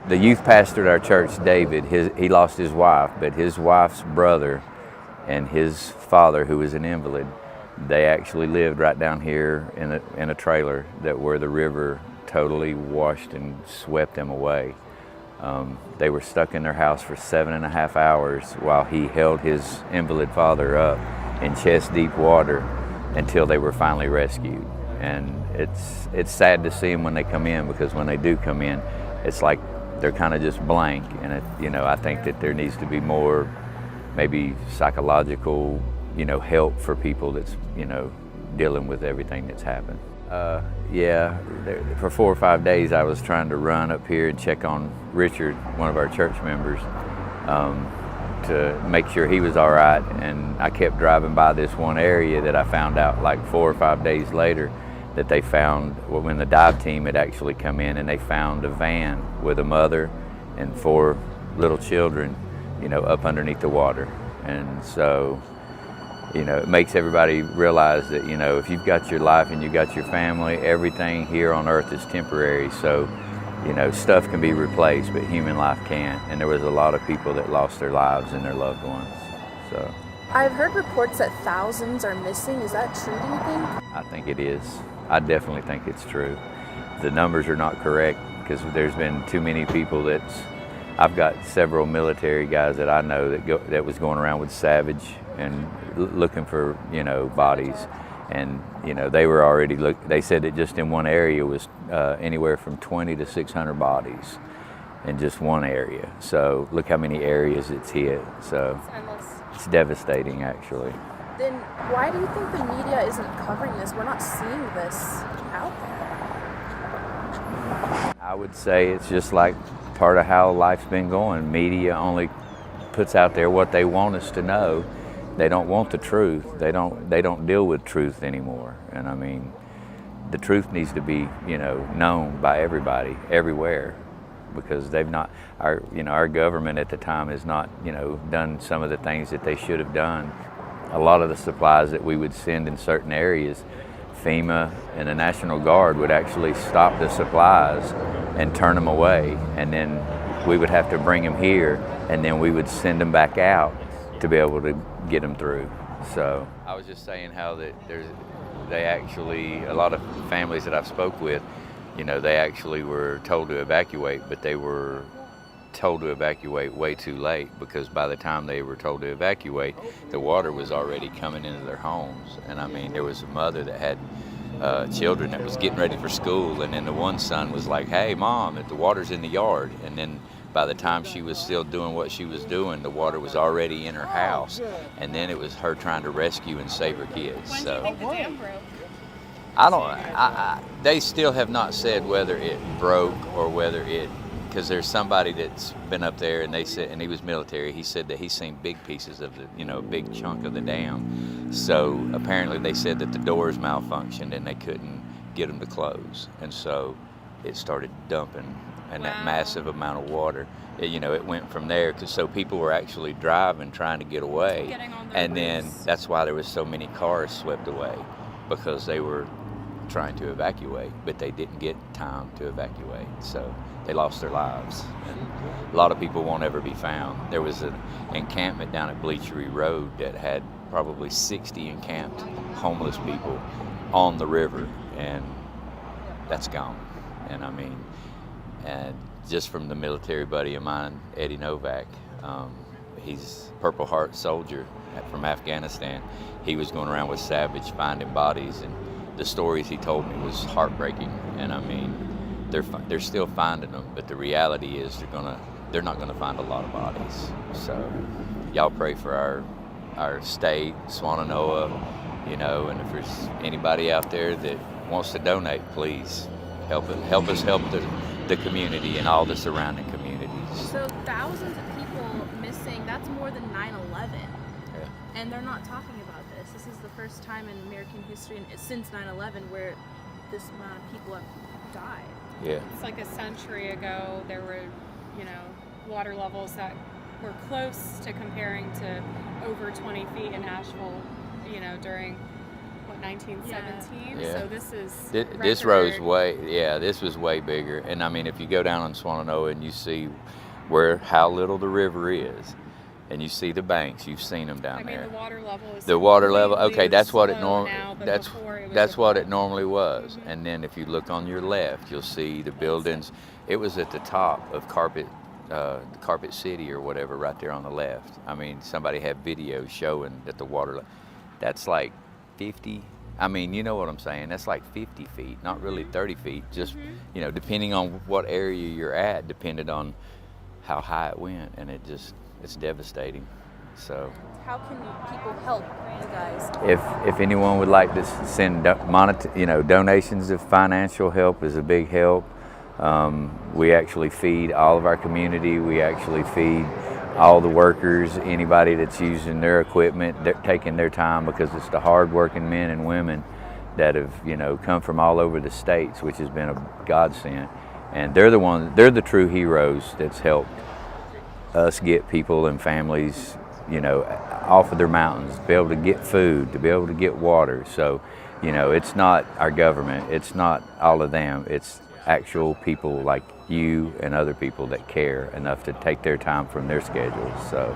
The youth pastor at our church, David, he lost his wife, but his wife's brother and his father, who was an invalid, they actually lived right down here in a trailer where the river totally washed and swept them away. They were stuck in their house for 7.5 hours while he held his invalid father up in chest-deep water until they were finally rescued. And it's sad to see them when they come in, because when they do come in, it's like they're kind of just blank. And I think that there needs to be more, maybe psychological, help for people that's, dealing with everything that's happened. For 4 or 5 days I was trying to run up here and check on Richard, one of our church members, to make sure he was all right. And I kept driving by this one area that I found out like 4 or 5 days later that they found, when the dive team had actually come in, and they found a van with a mother and 4 little children, up underneath the water. And so, it makes everybody realize that, if you've got your life and you've got your family, everything here on earth is temporary. So, stuff can be replaced, but human life can't. And there was a lot of people that lost their lives and their loved ones. So I've heard reports that thousands are missing. Is that true, do you think? I think it is. I definitely think it's true. The numbers are not correct, because there's been too many people I've got several military guys that I know that was going around with Savage and looking for, bodies. And, they were already they said that just in one area was anywhere from 20 to 600 bodies in just one area. So look how many areas it's hit. So it's devastating, actually. Then why do you think the media isn't covering this? We're not seeing this out there. I would say it's just like part of how life's been going. Media only puts out there what they want us to know. They don't want the truth. They don't deal with truth anymore. And I mean, the truth needs to be, known by everybody, everywhere, because they've not, our government at the time has not, done some of the things that they should have done. A lot of the supplies that we would send in certain areas, FEMA and the National Guard would actually stop the supplies and turn them away, and then we would have to bring them here, and then we would send them back out to be able to get them through. So I was just saying how that they actually, a lot of families that I've spoke with, they actually were told to evacuate, but they were told to evacuate way too late, because by the time they were told to evacuate, the water was already coming into their homes. And I mean, there was a mother that had children that was getting ready for school, and then the one son was like, "Hey mom, the water's in the yard." And then by the time she was still doing what she was doing, the water was already in her house, and then it was her trying to rescue and save her kids. When So do you think the dam broke? I don't. They still have not said whether it broke or whether it, because there's somebody that's been up there, and they said, and he was military. He said that he's seen big pieces of the, big chunk of the dam. So apparently they said that the doors malfunctioned and they couldn't get them to close, and so it started dumping, and that massive amount of water. It went from there, because so people were actually driving, trying to get away, Getting on the and then roofs. that's why there was so many cars swept away, because they were trying to evacuate, but they didn't get time to evacuate, so they lost their lives. And a lot of people won't ever be found. There was an encampment down at Bleachery Road that had probably 60 encamped homeless people on the river, and that's gone. And I mean, and just from the military buddy of mine, Eddie Novak, he's Purple Heart soldier from Afghanistan. He was going around with Savage finding bodies, and the stories he told me was heartbreaking. And I mean, they're still finding them, but the reality is they're not gonna find a lot of bodies. So y'all pray for our state, Swannanoa, and if there's anybody out there that wants to donate, please help us help the community and all the surrounding communities. So thousands of people missing, that's more than 9/11. Yeah. And they're not talking about this. This is the first time in American history since 9/11 where this amount of people have died. Yeah. It's like a century ago, there were, water levels that were close to comparing to over 20 feet in Asheville, during, 1917. Yeah. So this is This road's record. this was way bigger. And I mean, if you go down on Swannanoa and you see how little the river is, and you see the banks, you've seen them down I mean, there. the water level is The water level, okay, completely that's what it low normally now, but that's before it was that's what it above. normally was. And then if you look on your left, you'll see the buildings. It was at the top of Carpet City or whatever, right there on the left. I mean, somebody had videos showing that the water, that's like 50. I mean, you know what I'm saying? That's like 50 feet, not really 30 feet. Just depending on what area you're at, depended on how high it went, and it's devastating. So How can people help you guys? if anyone would like to send donations of financial help is a big help. We actually feed all of our community. We actually feed all the workers, anybody that's using their equipment, they're taking their time, because it's the hard-working men and women that have come from all over the states, which has been a godsend. And they're the true heroes that's helped us get people and families off of their mountains, to be able to get food, to be able to get water. So it's not our government, it's not all of them, it's actual people like you and other people that care enough to take their time from their schedules. So